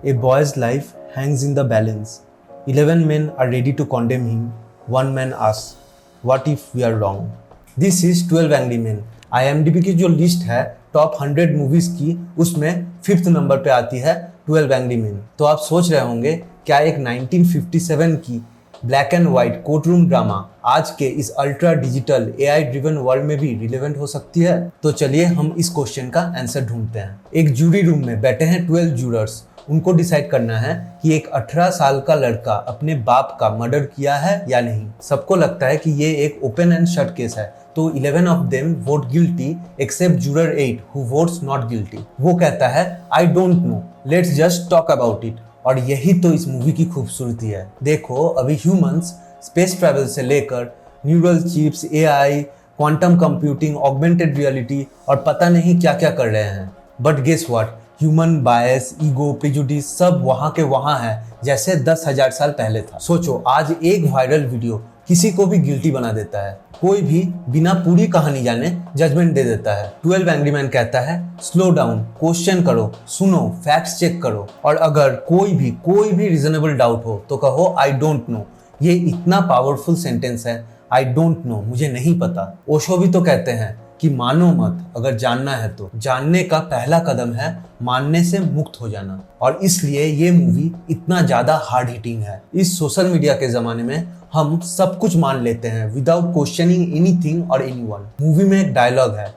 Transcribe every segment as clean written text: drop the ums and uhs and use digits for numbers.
A boy's life hangs in the balance. 11 men are ready to condemn him. One man asks, what if we are wrong? This is 12 Angry Men. IMDb की जो list है top 100 movies की, उसमें 5th number पे आती है 12 Angry Men। तो आप सोच रहे होंगे क्या एक 1957 की black and white courtroom drama आज के इस ultra digital AI driven world में भी रिलेवेंट हो सकती है? तो चलिए हम इस क्वेश्चन का आंसर ढूंढते हैं। एक जूरी रूम में बैठे हैं 12 जूरर्स। उनको डिसाइड करना है कि एक 18 साल का लड़का अपने बाप का मर्डर किया है या नहीं। सबको लगता है कि ये एक ओपन एंड शट केस है, तो 11 of them vote guilty except juror 8 who votes not guilty. वो कहता है I don't know, let's just talk about it. और यही तो इस मूवी की खूबसूरती है। देखो, अभी ह्यूमंस स्पेस ट्रैवल से लेकर neural chips, AI, quantum computing, augmented reality और पता नहीं क्या क्या कर रहे हैं। But guess what, human bias, ego, prejudice सब वहाँ के वहाँ है जैसे 10,000 साल पहले था। सोचो, आज एक वायरल वीडियो किसी को भी गिल्टी बना देता है। कोई भी बिना पूरी कहानी जाने जजमेंट दे देता है। 12 एंग्री मैन कहता है स्लो डाउन, क्वेश्चन करो, सुनो, फैक्ट्स चेक करो, और अगर कोई भी रीजनेबल डाउट हो तो कहो आई डोंट नो। ये इतना पावरफुल सेंटेंस है, आई डोंट नो, मुझे नहीं पता। ओशो भी तो कहते हैं कि मानो मत, अगर जानना है तो। जानने का पहला कदम है मानने से मुक्त हो जाना। और इसलिए ये मूवी इतना ज्यादा हार्ड हिटिंग है। इस सोशल मीडिया के जमाने में हम सब कुछ मान लेते हैं विदाउट क्वेश्चनिंग एनीथिंग और एनीवन। मूवी में एक डायलॉग है,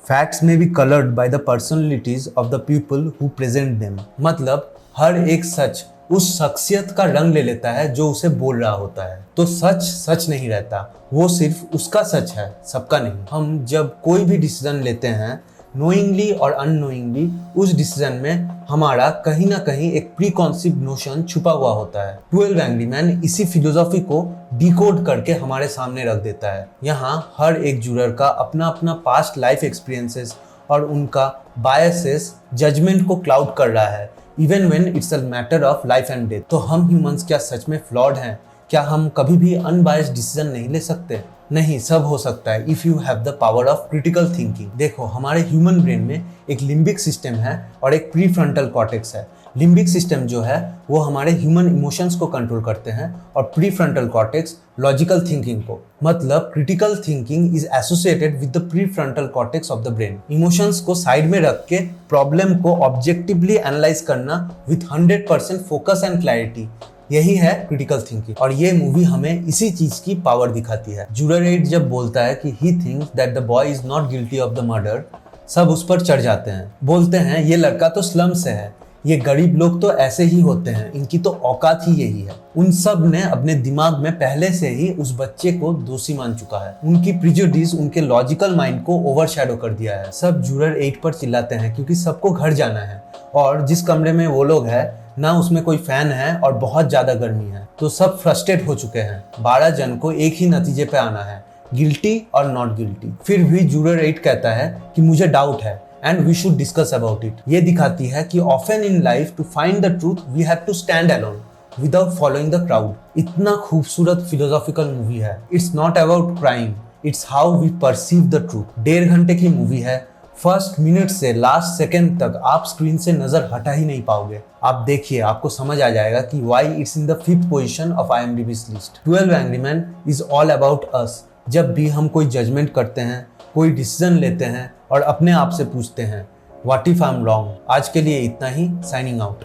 फैक्ट्स में be coloured by the personalities of the people who present them. मतलब हर एक सच उस शख्सियत का रंग ले लेता है जो उसे बोल रहा होता है। तो सच सच नहीं रहता, वो सिर्फ उसका सच है, सबका नहीं। हम जब कोई भी डिसीजन लेते हैं, नोइंगली और अननोइंगली, उस डिसीजन में हमारा कहीं ना कहीं एक प्री कॉन्सेप्ट नोशन छुपा हुआ होता है। 12 एंग्री मैन इसी फिलोसॉफी को डिकोड करके हमारे सामने रख देता है। यहाँ हर एक जूरर का अपना अपना पास्ट लाइफ एक्सपीरियंसेस और उनका बायसेस जजमेंट को क्लाउड कर रहा है, even when it's a matter of life and death. तो हम ह्यूमंस क्या सच में फ्लॉड हैं? क्या हम कभी भी अनबायस्ड डिसीजन नहीं ले सकते? नहीं, सब हो सकता है if you have the power of critical thinking. देखो, हमारे ह्यूमन ब्रेन में एक लिम्बिक सिस्टम है और एक प्री फ्रंटल कॉर्टेक्स है। लिम्बिक सिस्टम जो है वो हमारे ह्यूमन इमोशंस को कंट्रोल करते हैं और pre frontal cortex logical thinking को। मतलब critical thinking is associated with the pre frontal cortex of the brain. Emotions को साइड में रख के प्रॉब्लम को ऑब्जेक्टिवली एनालाइज करना विद 100% फोकस एंड क्लैरिटी, यही है क्रिटिकल थिंकिंग। और ये मूवी हमें इसी चीज की पावर दिखाती है। जूरर 8 जब बोलता है कि he thinks that the boy is not guilty of the murder, सब उस पर चढ़ जाते हैं। बोलते हैं ये लड़का तो स्लम से है, ये गरीब लोग तो ऐसे ही होते हैं, इनकी तो औकात ही यही है। उन सब ने अपने दिमाग में पहले से ही उस बच्चे को दोषी मान चुका है। उनकी प्रिजुडिस उनके लॉजिकल माइंड को ओवरशैडो कर दिया है। सब जूरर 8 पर चिल्लाते हैं क्योंकि सबको घर जाना है, और जिस कमरे में वो लोग हैं ना उसमें कोई फैन है और बहुत ज्यादा गर्मी है। तो सब फ्रस्ट्रेट हो चुके हैं। 12 जन को एक ही नतीजे पे आना है, गिल्टी और नॉट गिल्टी। फिर भी जूरर 8 कहता है कि मुझे डाउट है and we should discuss about it. ये दिखाती है कि often in life to find the truth we have to stand alone without following the crowd. इतना खूबसूरत फिलोसॉफिकल मूवी है। It's not about crime, it's how we perceive the truth. 1.5 घंटे की movie है। फर्स्ट मिनट से last second तक आप screen से नजर हटा ही नहीं पाओगे। आप देखिए, आपको समझ आ जाएगा कि why it's in the 5th position of IMDb's list. 12 angry man is all about us. जब भी हम कोई जजमेंट करते हैं, कोई डिसीजन लेते हैं और अपने आप से पूछते हैं what if I am wrong. आज के लिए इतना ही, साइनिंग आउट।